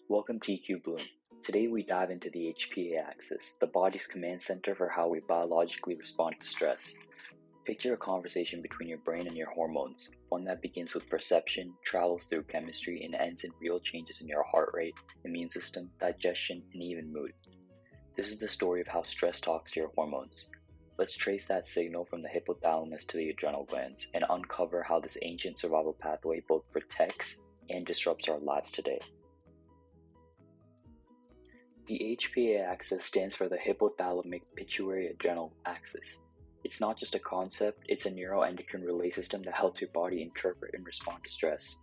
Welcome to EQ Bloom. Today we dive into the HPA Axis, the body's command center for how we biologically respond to stress. Picture a conversation between your brain and your hormones, one that begins with perception, travels through chemistry, and ends in real changes in your heart rate, immune system, digestion, and even mood. This is the story of how stress talks to your hormones. Let's trace that signal from the hypothalamus to the adrenal glands and uncover how this ancient survival pathway both protects and disrupts our lives today. The HPA axis stands for the hypothalamic pituitary adrenal axis. It's not just a concept, it's a neuroendocrine relay system that helps your body interpret and respond to stress.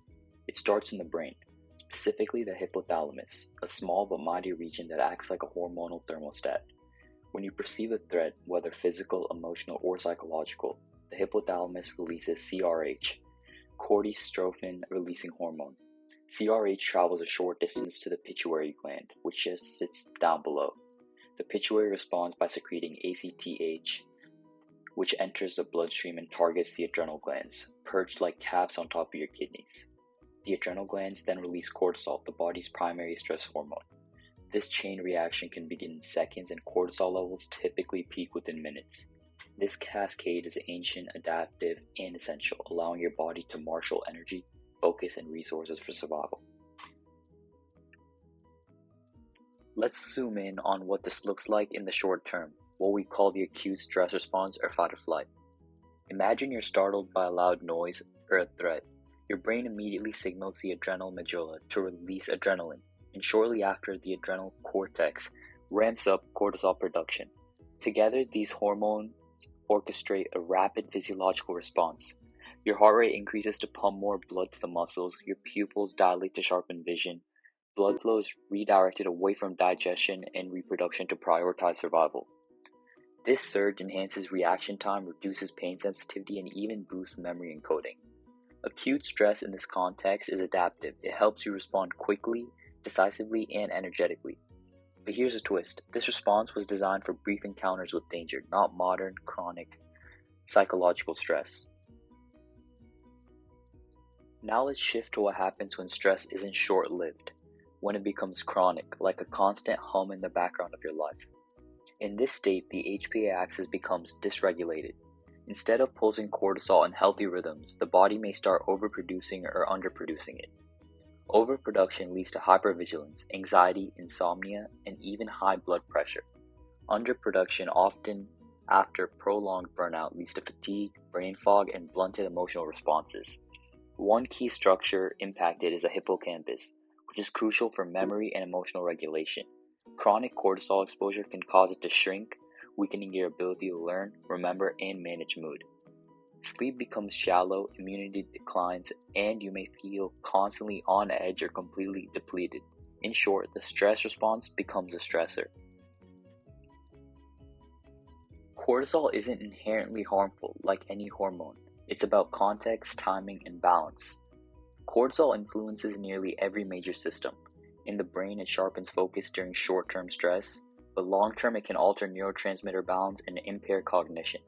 It starts in the brain, specifically the hypothalamus, a small but mighty region that acts like a hormonal thermostat. When you perceive a threat, whether physical, emotional, or psychological, the hypothalamus releases CRH, cortisol releasing hormone. CRH travels a short distance to the pituitary gland, which just sits down below. The pituitary responds by secreting ACTH, which enters the bloodstream and targets the adrenal glands, perched like caps on top of your kidneys. The adrenal glands then release cortisol, the body's primary stress hormone. This chain reaction can begin in seconds, and cortisol levels typically peak within minutes. This cascade is ancient, adaptive, and essential, allowing your body to marshal energy, focus, and resources for survival. Let's zoom in on what this looks like in the short term, what we call the acute stress response or fight or flight. Imagine you're startled by a loud noise or a threat. Your brain immediately signals the adrenal medulla to release adrenaline, and shortly after, the adrenal cortex ramps up cortisol production. Together, these hormones orchestrate a rapid physiological response. Your heart rate increases to pump more blood to the muscles, your pupils dilate to sharpen vision, blood flow is redirected away from digestion and reproduction to prioritize survival. This surge enhances reaction time, reduces pain sensitivity, and even boosts memory encoding. Acute stress in this context is adaptive. It helps you respond quickly, decisively, and energetically. But here's a twist. This response was designed for brief encounters with danger, not modern, chronic, psychological stress. Now let's shift to what happens when stress isn't short-lived, when it becomes chronic, like a constant hum in the background of your life. In this state, the HPA axis becomes dysregulated. Instead of pulsing cortisol in healthy rhythms, the body may start overproducing or underproducing it. Overproduction leads to hypervigilance, anxiety, insomnia, and even high blood pressure. Underproduction, often after prolonged burnout, leads to fatigue, brain fog, and blunted emotional responses. One key structure impacted is a hippocampus, which is crucial for memory and emotional regulation. Chronic cortisol exposure can cause it to shrink, weakening your ability to learn, remember, and manage mood. Sleep becomes shallow, immunity declines, and you may feel constantly on edge or completely depleted. In short, the stress response becomes a stressor. Cortisol isn't inherently harmful like any hormone. It's about context, timing, and balance. Cortisol influences nearly every major system. In the brain, it sharpens focus during short-term stress, but long-term it can alter neurotransmitter balance and impair cognition.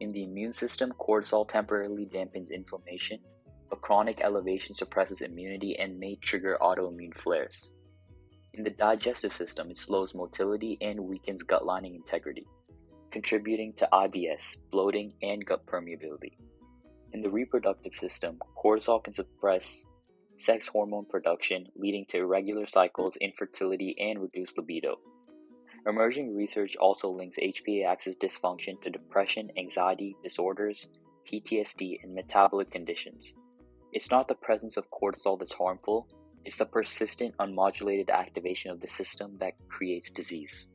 In the immune system, cortisol temporarily dampens inflammation, but chronic elevation suppresses immunity and may trigger autoimmune flares. In the digestive system, it slows motility and weakens gut lining integrity, contributing to IBS, bloating, and gut permeability. In the reproductive system, cortisol can suppress sex hormone production, leading to irregular cycles, infertility, and reduced libido. Emerging research also links HPA axis dysfunction to depression, anxiety disorders, PTSD, and metabolic conditions. It's not the presence of cortisol that's harmful, it's the persistent, unmodulated activation of the system that creates disease.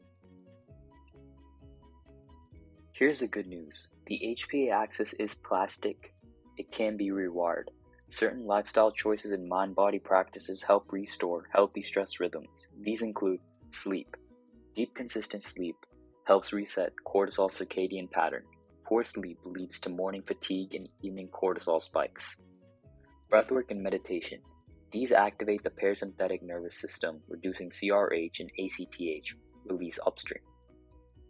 Here's the good news. The HPA axis is plastic. It can be rewired. Certain lifestyle choices and mind-body practices help restore healthy stress rhythms. These include sleep. Deep, consistent sleep helps reset cortisol circadian pattern. Poor sleep leads to morning fatigue and evening cortisol spikes. Breathwork and meditation. These activate the parasympathetic nervous system, reducing CRH and ACTH release upstream.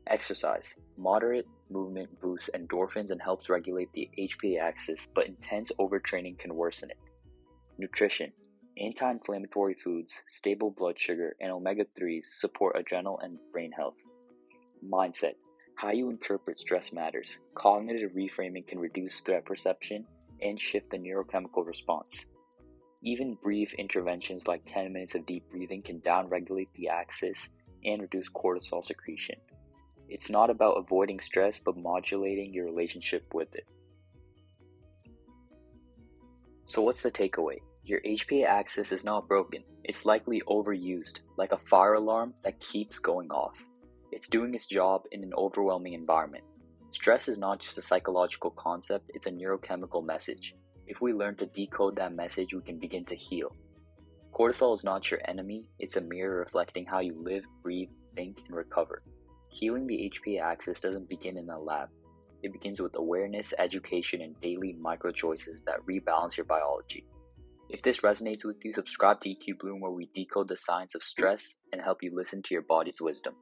Exercise. Moderate movement boosts endorphins and helps regulate the HPA axis, but intense overtraining can worsen it. Nutrition. Anti-inflammatory foods, stable blood sugar, and omega-3s support adrenal and brain health. Mindset. How you interpret stress matters. Cognitive reframing can reduce threat perception and shift the neurochemical response. Even brief interventions like 10 minutes of deep breathing can downregulate the axis and reduce cortisol secretion. It's not about avoiding stress, but modulating your relationship with it. So what's the takeaway? Your HPA axis is not broken. It's likely overused, like a fire alarm that keeps going off. It's doing its job in an overwhelming environment. Stress is not just a psychological concept, it's a neurochemical message. If we learn to decode that message, we can begin to heal. Cortisol is not your enemy, it's a mirror reflecting how you live, breathe, think, and recover. Healing the HPA axis doesn't begin in a lab. It begins with awareness, education, and daily micro-choices that rebalance your biology. If this resonates with you, subscribe to EQ Bloom, where we decode the science of stress and help you listen to your body's wisdom.